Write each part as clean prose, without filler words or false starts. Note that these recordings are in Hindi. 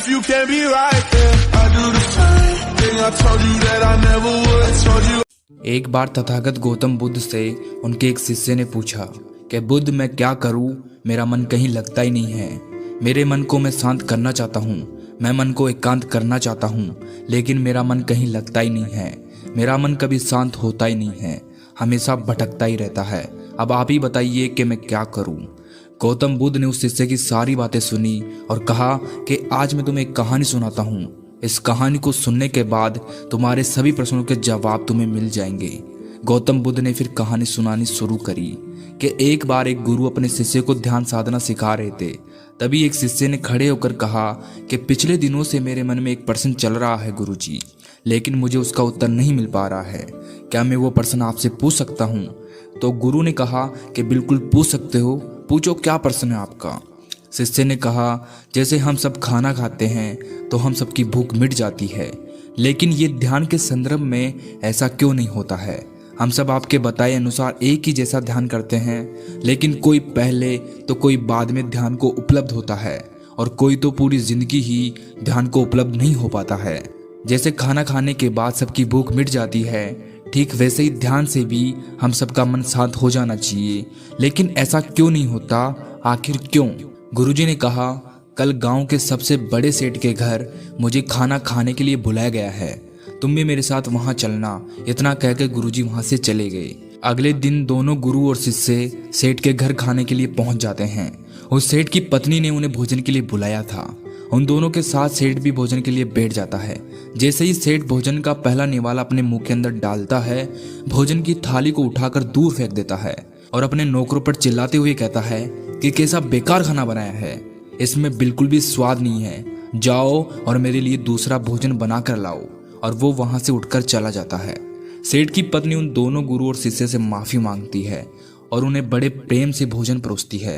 if you can't be right, yeah. I do the same thing I told you that I never would. I told you. एक बार तथागत गौतम बुद्ध से उनके एक शिष्य ने पूछा कि बुद्ध मैं क्या करूं, मेरा मन कहीं लगता ही नहीं है। मेरे मन को मैं शांत करना चाहता हूं, मैं मन को एकांत करना चाहता हूं, लेकिन मेरा मन कहीं लगता ही नहीं है। मेरा मन कभी शांत होता ही नहीं है, हमेशा भटकता ही रहता है। अब आप ही बताइए कि मैं क्या करूं। गौतम बुद्ध ने उस शिष्य की सारी बातें सुनी और कहा कि आज मैं तुम्हें एक कहानी सुनाता हूं। इस कहानी को सुनने के बाद तुम्हारे सभी प्रश्नों के जवाब तुम्हें मिल जाएंगे। गौतम बुद्ध ने फिर कहानी सुनानी शुरू करी कि एक बार एक गुरु अपने शिष्य को ध्यान साधना सिखा रहे थे। तभी एक शिष्य ने खड़े होकर कहा कि पिछले दिनों से मेरे मन में एक प्रश्न चल रहा है गुरुजी, लेकिन मुझे उसका उत्तर नहीं मिल पा रहा है। क्या मैं वो प्रश्न आपसे पूछ सकता हूँ? तो गुरु ने कहा कि बिल्कुल पूछ सकते हो, पूछो क्या प्रश्न है आपका। शिष्य ने कहा जैसे हम सब खाना खाते हैं तो हम सबकी भूख मिट जाती है, लेकिन ये ध्यान के संदर्भ में ऐसा क्यों नहीं होता है? हम सब आपके बताए अनुसार एक ही जैसा ध्यान करते हैं, लेकिन कोई पहले तो कोई बाद में ध्यान को उपलब्ध होता है और कोई तो पूरी जिंदगी ही ध्यान को उपलब्ध नहीं हो पाता है। जैसे खाना खाने के बाद सबकी भूख मिट जाती है, ठीक वैसे ही ध्यान से भी हम सबका मन शांत हो जाना चाहिए, लेकिन ऐसा क्यों नहीं होता? आखिर क्यों? गुरुजी ने कहा कल गांव के सबसे बड़े सेठ के घर मुझे खाना खाने के लिए बुलाया गया है, तुम भी मेरे साथ वहां चलना। इतना कहकर गुरुजी वहां से चले गए। अगले दिन दोनों गुरु और शिष्य सेठ के घर खाने के लिए पहुंच जाते हैं। उस सेठ की पत्नी ने उन्हें भोजन के लिए बुलाया था। उन दोनों के साथ सेठ भी भोजन के लिए बैठ जाता है। जैसे ही सेठ भोजन का पहला निवाला अपने मुंह के अंदर डालता है, भोजन की थाली को उठाकर दूर फेंक देता है और अपने नौकरों पर चिल्लाते हुए कहता है कि कैसा बेकार खाना बनाया है, इसमें बिल्कुल भी स्वाद नहीं है, जाओ और मेरे लिए दूसरा भोजन बना कर लाओ। और वो वहां से उठकर चला जाता है। सेठ की पत्नी उन दोनों गुरु और शिष्य से माफी मांगती है और उन्हें बड़े प्रेम से भोजन परोसती है।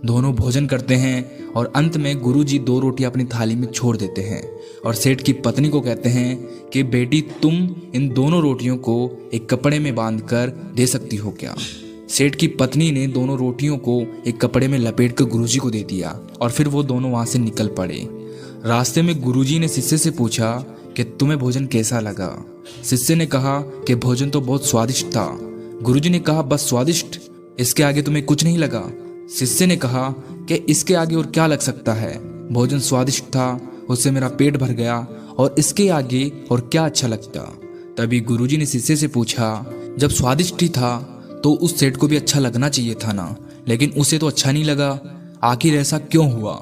दोनों भोजन करते हैं और अंत में गुरुजी 2 रोटियां अपनी थाली में छोड़ देते हैं और सेठ की पत्नी को कहते हैं कि बेटी तुम इन दोनों रोटियों को एक कपड़े में बांधकर दे सकती हो क्या? सेठ की पत्नी ने दोनों रोटियों को एक कपड़े में लपेटकर गुरुजी को दे दिया और फिर वो दोनों वहां से निकल पड़े। रास्ते में गुरुजी ने शिष्य से पूछा कि तुम्हें भोजन कैसा लगा? शिष्य ने कहा कि भोजन तो बहुत स्वादिष्ट था। गुरुजी ने कहा बस स्वादिष्ट, इसके आगे तुम्हें कुछ नहीं लगा? शिष्य ने कहा कि इसके आगे और क्या लग सकता है, भोजन स्वादिष्ट था, उससे मेरा पेट भर गया और इसके आगे और क्या अच्छा लगता? तभी गुरुजी ने शिष्य से पूछा जब स्वादिष्ट ही था तो उस सेठ को भी अच्छा लगना चाहिए था ना, लेकिन उसे तो अच्छा नहीं लगा, आखिर ऐसा क्यों हुआ?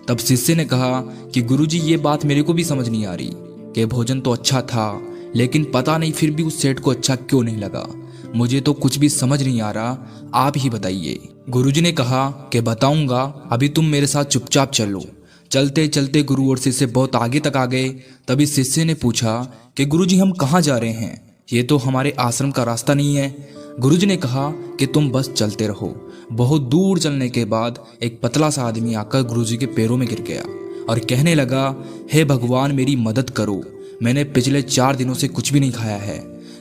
तब शिष्य ने कहा कि गुरुजी ये बात मेरे को भी समझ नहीं आ रही कि भोजन तो अच्छा था, लेकिन पता नहीं फिर भी उस सेठ को अच्छा क्यों नहीं लगा। मुझे तो कुछ भी समझ नहीं आ रहा, आप ही बताइए। गुरुजी ने कहा कि बताऊंगा, अभी तुम मेरे साथ चुपचाप चलो। चलते चलते गुरु और शिष्य बहुत आगे तक आ गए। तभी शिष्य ने पूछा कि गुरुजी हम कहाँ जा रहे हैं? ये तो हमारे आश्रम का रास्ता नहीं है। गुरुजी ने कहा कि तुम बस चलते रहो। बहुत दूर चलने के बाद एक पतला सा आदमी आकर गुरुजी के पैरों में गिर गया और कहने लगा हे भगवान मेरी मदद करो, मैंने पिछले 4 दिनों से कुछ भी नहीं खाया है,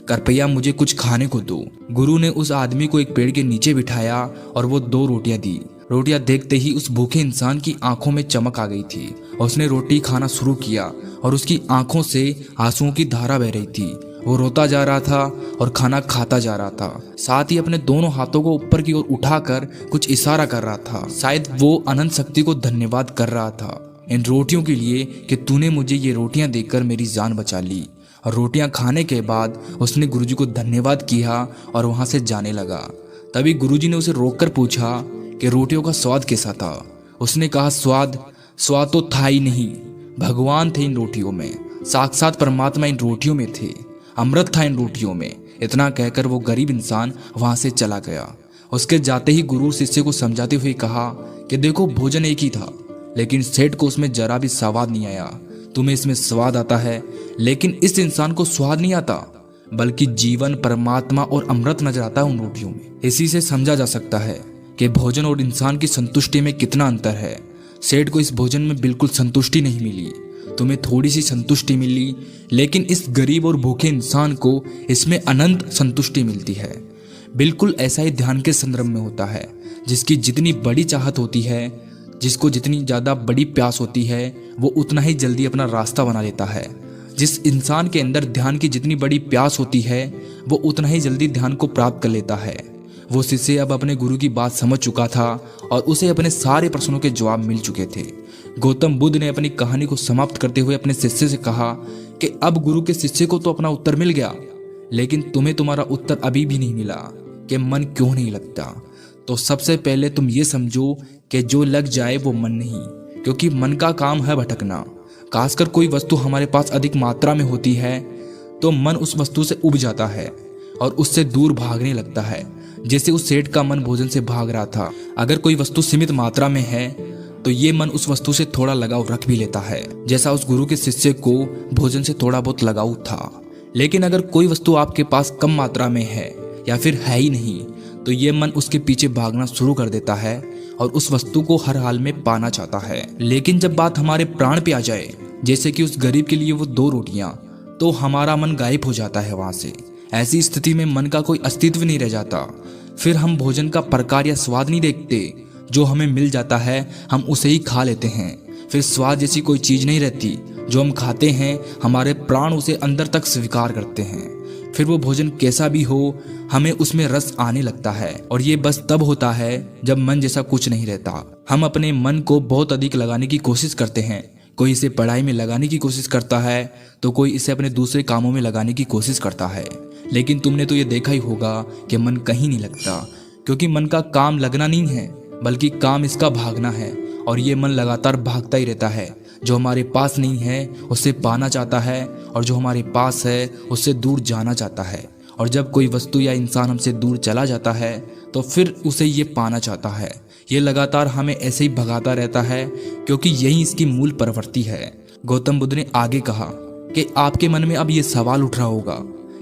कृपया मुझे कुछ खाने को दो। गुरु ने उस आदमी को एक पेड़ के नीचे बिठाया और वो 2 रोटियां दी। रोटियां देखते ही उस भूखे इंसान की आंखों में चमक आ गई थी। उसने रोटी खाना शुरू किया और उसकी आंखों से आंसुओं की धारा बह रही थी। वो रोता जा रहा था और खाना खाता जा रहा था, साथ ही अपने दोनों हाथों को ऊपर की ओर उठाकर कुछ इशारा कर रहा था। शायद वो अनंत शक्ति को धन्यवाद कर रहा था इन रोटियों के लिए कि तूने मुझे ये रोटियां देकर मेरी जान बचा ली। और रोटियां खाने के बाद उसने गुरुजी को धन्यवाद किया और वहां से जाने लगा। तभी गुरुजी ने उसे रोककर पूछा कि रोटियों का स्वाद कैसा था? उसने कहा स्वाद तो था ही नहीं, भगवान थे इन रोटियों में, साक्षात परमात्मा इन रोटियों में थे, अमृत था इन रोटियों में। इतना कहकर वो गरीब इंसान वहां से चला गया। उसके जाते ही गुरु शिष्य को समझाते हुए कहा कि देखो भोजन एक ही था, लेकिन सेठ को उसमें जरा भी स्वाद नहीं आया। तुम्हें इसमें स्वाद आता है, लेकिन इस इंसान को स्वाद नहीं आता, बल्कि जीवन, परमात्मा और अमृत नजर आता है उन रोटियों में। इसी से समझा जा सकता है कि भोजन और इंसान की संतुष्टि में कितना अंतर है। सेठ को इस भोजन में बिल्कुल संतुष्टि नहीं मिली, तुम्हें थोड़ी सी संतुष्टि मिली, लेकिन इस गरीब और भूखे इंसान को इसमें अनंत संतुष्टि मिलती है। बिल्कुल ऐसा ही ध्यान के संदर्भ में होता है। जिसकी जितनी बड़ी चाहत होती है, जिसको जितनी ज़्यादा बड़ी प्यास होती है वो उतना ही जल्दी अपना रास्ता बना लेता है। जिस इंसान के अंदर ध्यान की जितनी बड़ी प्यास होती है वो उतना ही जल्दी ध्यान को प्राप्त कर लेता है। वो शिष्य अब अपने गुरु की बात समझ चुका था और उसे अपने सारे प्रश्नों के जवाब मिल चुके थे। गौतम बुद्ध ने अपनी कहानी को समाप्त करते हुए अपने शिष्य से कहा कि अब गुरु के शिष्य को तो अपना उत्तर मिल गया, लेकिन तुम्हें तुम्हारा उत्तर अभी भी नहीं मिला कि मन क्यों नहीं लगता। तो सबसे पहले तुम ये समझो कि जो लग जाए वो मन नहीं, क्योंकि मन का काम है भटकना। खासकर कोई वस्तु हमारे पास अधिक मात्रा में होती है तो मन उस वस्तु से उब जाता है और उससे दूर भागने लगता है, जैसे उस सेठ का मन भोजन से भाग रहा था। अगर कोई वस्तु सीमित मात्रा में है तो ये मन उस वस्तु से थोड़ा लगाव रख भी लेता है, जैसा उस गुरु के शिष्य को भोजन से थोड़ा बहुत लगाव था। लेकिन अगर कोई वस्तु आपके पास कम मात्रा में है या फिर है ही नहीं तो ये मन उसके पीछे भागना शुरू कर देता है और उस वस्तु को हर हाल में पाना चाहता है। लेकिन जब बात हमारे प्राण पे आ जाए, जैसे कि उस गरीब के लिए वो 2 रोटियां, तो हमारा मन गायब हो जाता है वहां से। ऐसी स्थिति में मन का कोई अस्तित्व नहीं रह जाता। फिर हम भोजन का प्रकार या स्वाद नहीं देखते, जो हमें मिल जाता है हम उसे ही खा लेते हैं। फिर स्वाद जैसी कोई चीज नहीं रहती, जो हम खाते हैं हमारे प्राण उसे अंदर तक स्वीकार करते हैं। फिर वो भोजन कैसा भी हो हमें उसमें रस आने लगता है, और ये बस तब होता है जब मन जैसा कुछ नहीं रहता। हम अपने मन को बहुत अधिक लगाने की कोशिश करते हैं। कोई इसे पढ़ाई में लगाने की कोशिश करता है तो कोई इसे अपने दूसरे कामों में लगाने की कोशिश करता है। लेकिन तुमने तो ये देखा ही होगा कि मन कहीं नहीं लगता, क्योंकि मन का काम लगना नहीं है बल्कि काम इसका भागना है। और ये मन लगातार भागता ही रहता है। जो हमारे पास नहीं है उसे पाना चाहता है और जो हमारे पास है उससे दूर जाना चाहता है। और जब कोई वस्तु या इंसान हमसे दूर चला जाता है तो फिर उसे ये पाना चाहता है। ये लगातार हमें ऐसे ही भगाता रहता है, क्योंकि यही इसकी मूल प्रवृत्ति है। गौतम बुद्ध ने आगे कहा कि आपके मन में अब ये सवाल उठ रहा होगा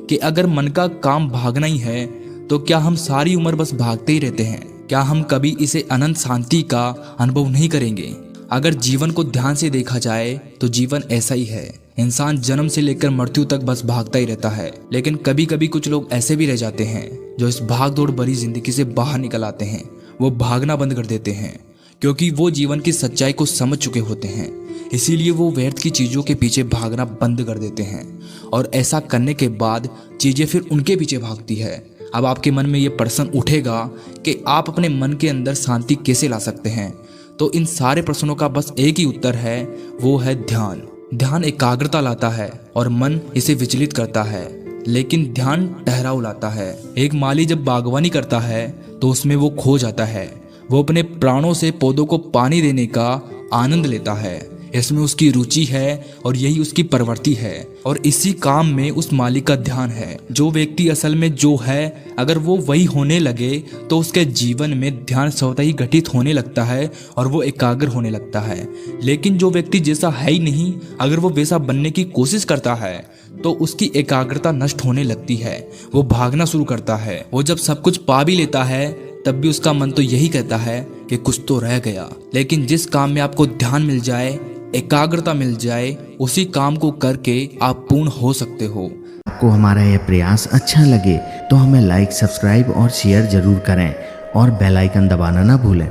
कि अगर मन का काम भागना ही है तो क्या हम सारी उम्र बस भागते ही रहते हैं? क्या हम कभी इसे अनंत शांति का अनुभव नहीं करेंगे? अगर जीवन को ध्यान से देखा जाए तो जीवन ऐसा ही है। इंसान जन्म से लेकर मृत्यु तक बस भागता ही रहता है। लेकिन कभी कभी कुछ लोग ऐसे भी रह जाते हैं जो इस भागदौड़ भरी जिंदगी से बाहर निकल आते हैं। वो भागना बंद कर देते हैं, क्योंकि वो जीवन की सच्चाई को समझ चुके होते हैं। इसीलिए वो व्यर्थ की चीजों के पीछे भागना बंद कर देते हैं, और ऐसा करने के बाद चीजें फिर उनके पीछे भागती है। अब आपके मन में ये प्रश्न उठेगा कि आप अपने मन के अंदर शांति कैसे ला सकते हैं? तो इन सारे प्रश्नों का बस एक ही उत्तर है, वो है ध्यान। ध्यान एकाग्रता लाता है और मन इसे विचलित करता है, लेकिन ध्यान ठहराव लाता है। एक माली जब बागवानी करता है तो उसमें वो खो जाता है। वो अपने प्राणों से पौधों को पानी देने का आनंद लेता है। इसमें उसकी रुचि है और यही उसकी प्रवृत्ति है, और इसी काम में उस मालिक का ध्यान है। जो व्यक्ति असल में जो है अगर वो वही होने लगे तो उसके जीवन में ध्यान स्वतः ही घटित होने लगता है और वो एकाग्र होने लगता है। लेकिन जो व्यक्ति जैसा है ही नहीं, अगर वो वैसा बनने की कोशिश करता है तो उसकी एकाग्रता नष्ट होने लगती है। वो भागना शुरू करता है। वो जब सब कुछ पा भी लेता है तब भी उसका मन तो यही कहता है कि कुछ तो रह गया। लेकिन जिस काम में आपको ध्यान मिल जाए, एकाग्रता मिल जाए, उसी काम को करके आप पूर्ण हो सकते हो। आपको हमारा यह प्रयास अच्छा लगे तो हमें लाइक, सब्सक्राइब और शेयर जरूर करें और बेल आइकन दबाना ना भूलें।